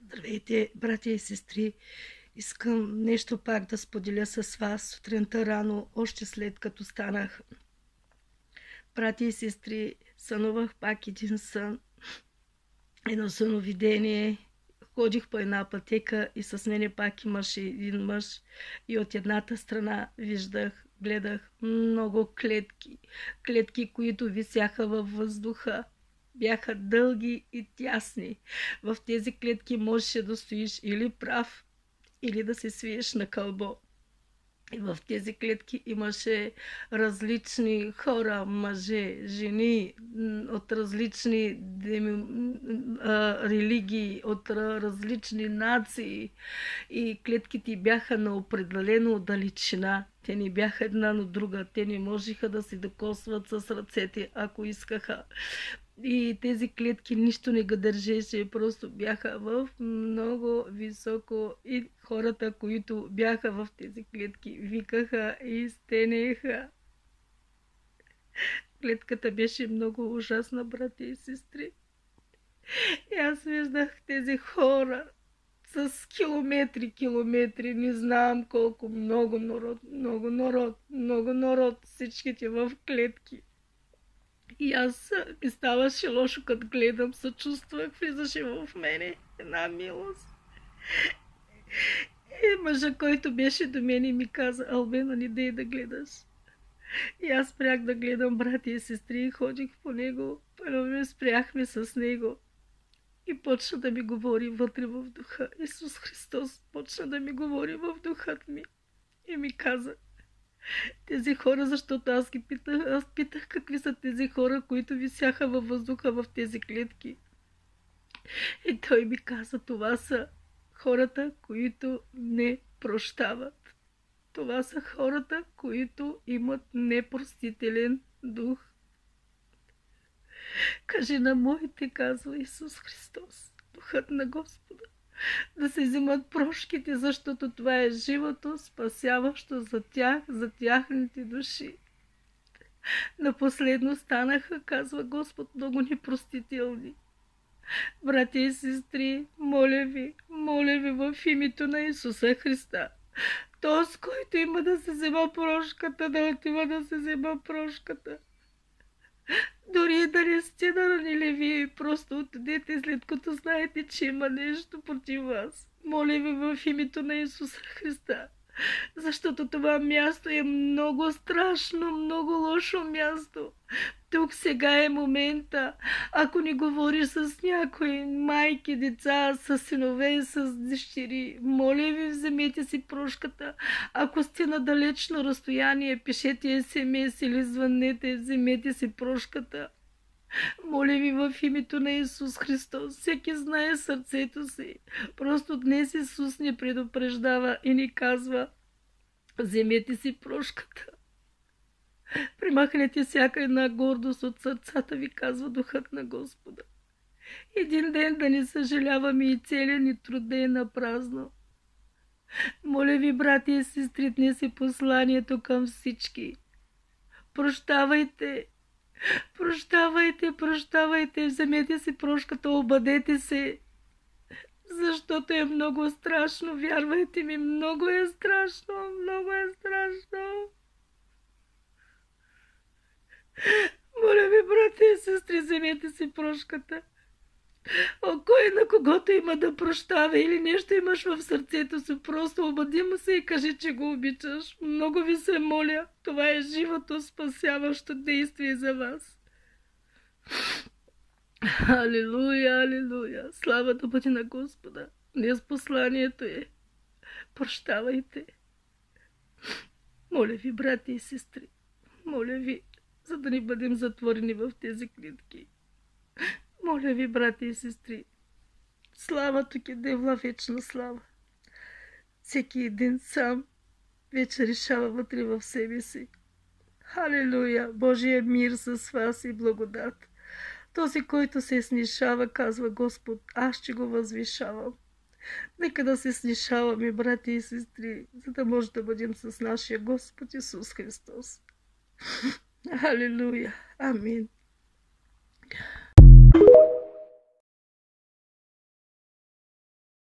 Здравейте, братя и сестри! Искам нещо пак да споделя с вас сутринта рано, още след като станах. Братя и сестри, сънувах пак един сън, едно съновидение. Ходих по една пътека и с мене пак имаше един мъж и от едната страна гледах много клетки. Клетки, които висяха във въздуха. Бяха дълги и тясни. В тези клетки можеше да стоиш или прав, или да се свиеш на кълбо. И в тези клетки имаше различни хора, мъже, жени, от различни религии, от различни нации. И клетките бяха на определена далечина. Те не бяха една на друга. Те не можеха да се докосват с ръцете, ако искаха. И тези клетки нищо не го държеше, просто бяха в много високо и хората, които бяха в тези клетки, викаха и стенеха. Клетката беше много ужасна, брати и сестри. И аз виждах тези хора с километри, не знам колко, много народ, всичките в клетки. И аз ми ставаше лошо, като гледам, съчувствах, влизаше в мене една милост. И мъжа, който беше до мен и ми каза: Албена, не дей да гледаш. И аз спрях да гледам, брати и сестри, и ходих по него. Първо спряхме с него. И почна да ми говори вътре в духа. Исус Христос почна да ми говори в духът ми. И ми каза: тези хора, защото аз питах какви са тези хора, които висяха във въздуха в тези клетки. И той ми каза: това са хората, които не прощават. Това са хората, които имат непростителен дух. Кажи на моите, казва Исус Христос, духът на Господа, да се взимат прошките, защото това е живото, спасяващо за тях, за тяхните души. Напоследно станаха, казва Господ, много непростителни. Братя и сестри, моля ви в името на Исуса Христа, този, който има да се взема прошката, да отива да се взема прошката. Дори да не сте наранили, вие просто отидете, след като знаете, че има нещо против вас. Моля ви в името на Исуса Христа, защото това място е много страшно, много лошо място. Тук сега е момента. Ако не говориш с някои майки, деца, с синове, с дъщери, моля ви, вземете си прошката. Ако сте на далечно разстояние, пишете СМС или звънете, вземете си прошката. Моля ви в името на Исус Христос. Всеки знае сърцето си. Просто днес Исус ни предупреждава и ни казва: вземете си прошката. Примахнете всяка една гордост от сърцата ви, казва духът на Господа. Един ден да не съжаляваме и целият ни труд да е напразно. Моля ви, брати и сестри, днес е посланието към всички. Прощавайте, вземете си прошката, обадете се, защото е много страшно, вярвайте ми, много е страшно. Моля ви, брати и сестри, вземете си прошката. Кой на когото има да прощава или нещо имаш в сърцето си, просто обади му се и кажи, че го обичаш. Много ви се моля, това е живото спасяващо действие за вас. Алилуя! Слава да бъде на Господа! Днес посланието е: прощавайте. Моля ви, брати и сестри, моля ви, за да не бъдем затворени в тези клетки. Моля ви, брати и сестри, слава тук е девла, вечна слава. Всеки един сам вече решава вътре в себе си. Халелуя! Божия мир с вас и благодат. Този, който се снишава, казва Господ, аз ще го възвишавам. Нека да се снишаваме, брати и сестри, за да може да бъдем с нашия Господ Исус Христос. Алилуя! Амин!